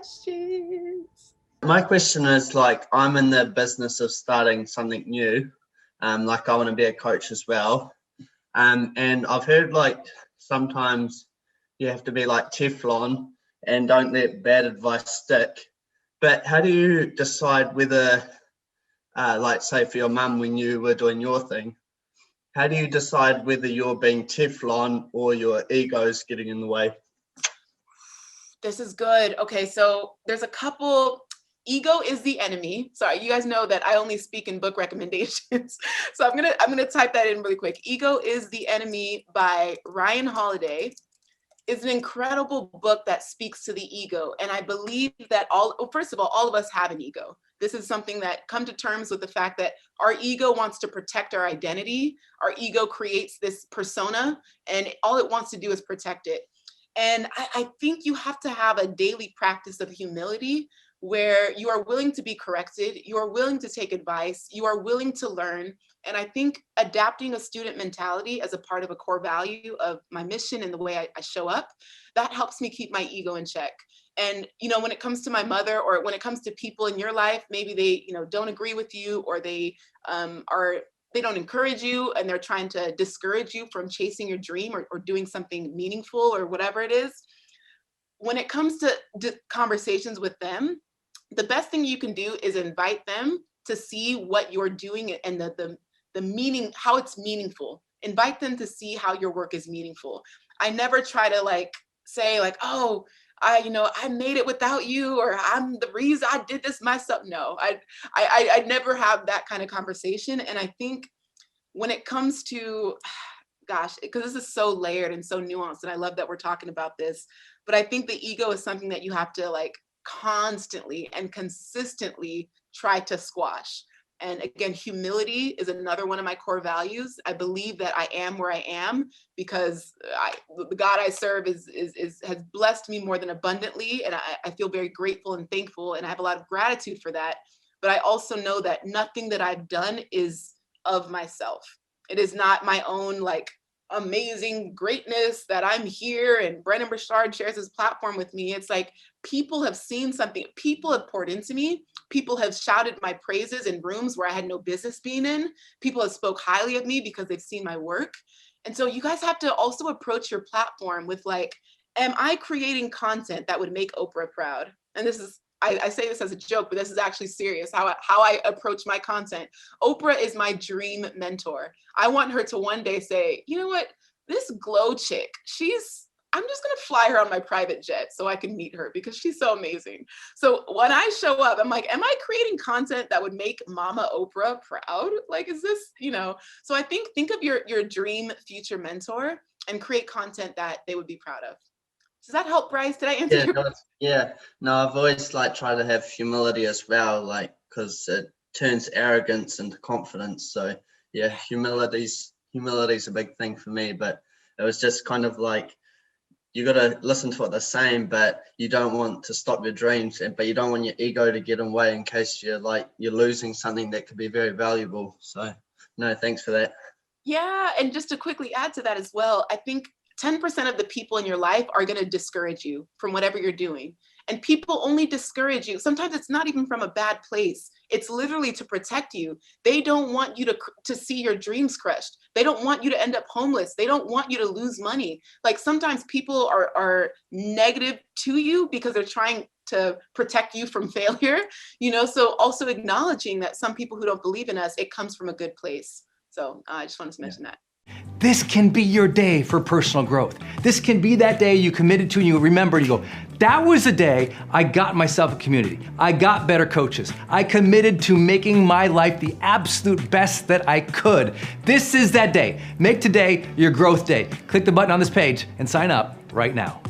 questions. My question is, like, I'm in the business of starting something new. Like, I want to be a coach as well. And I've heard, like, sometimes you have to be like Teflon and don't let bad advice stick. But how do you decide whether, like, say for your mum when you were doing your thing, how do you decide whether you're being Teflon or your ego's getting in the way? This is good. Okay, so there's a couple. Ego is the enemy. Sorry, you guys know that I only speak in book recommendations. So I'm gonna type that in really quick. Ego is the Enemy by Ryan Holiday. It's an incredible book that speaks to the ego. And I believe that first of all of us have an ego. This is something that come to terms with the fact that our ego wants to protect our identity. Our ego creates this persona and all it wants to do is protect it. And I think you have to have a daily practice of humility where you are willing to be corrected, you are willing to take advice, you are willing to learn. And I think adapting a student mentality as a part of a core value of my mission and the way I show up, that helps me keep my ego in check. And, you know, when it comes to my mother or when it comes to people in your life, maybe they, you know, don't agree with you or they don't encourage you and they're trying to discourage you from chasing your dream or doing something meaningful or whatever it is. When it comes to conversations with them, the best thing you can do is invite them to see what you're doing and the meaning, how it's meaningful. Invite them to see how your work is meaningful. I never try to like say like, oh, I made it without you, or I'm the reason I did this myself. No, I never have that kind of conversation. And I think when it comes to, gosh, because this is so layered and so nuanced, and I love that we're talking about this, but I think the ego is something that you have to like constantly and consistently try to squash. And again, humility is another one of my core values. I believe that I am where I am because the God I serve has blessed me more than abundantly. And I feel very grateful and thankful. And I have a lot of gratitude for that. But I also know that nothing that I've done is of myself. It is not my own like amazing greatness that I'm here and Brendon Burchard shares his platform with me. It's like people have seen something, people have poured into me, people have shouted my praises in rooms where I had no business being in, people have spoke highly of me because they've seen my work. And so you guys have to also approach your platform with like, am I creating content that would make Oprah proud? And this is, I say this as a joke, but this is actually serious, how I approach my content. Oprah is my dream mentor. I want her to one day say, you know what, this Glow chick, I'm just gonna fly her on my private jet so I can meet her because she's so amazing. So when I show up, I'm like, am I creating content that would make Mama Oprah proud? Like, is this, so I think of your dream future mentor and create content that they would be proud of. Does that help, Bryce? Did I answer your question? Yeah, no, I've always like tried to have humility as well, like, because it turns arrogance into confidence. So yeah, humility's a big thing for me, but it was just kind of like, you got to listen to what they're saying, but you don't want to stop your dreams, but you don't want your ego to get in the way in case you're losing something that could be very valuable. So no, thanks for that. Yeah, and just to quickly add to that as well, I think 10% of the people in your life are going to discourage you from whatever you're doing. And people only discourage you. Sometimes it's not even from a bad place. It's literally to protect you. They don't want you to see your dreams crushed. They don't want you to end up homeless. They don't want you to lose money. Like sometimes people are negative to you because they're trying to protect you from failure, so also acknowledging that some people who don't believe in us, it comes from a good place. So I just wanted to mention that. This can be your day for personal growth. This can be that day you committed to and you remember and you go, that was the day I got myself a community. I got better coaches. I committed to making my life the absolute best that I could. This is that day. Make today your growth day. Click the button on this page and sign up right now.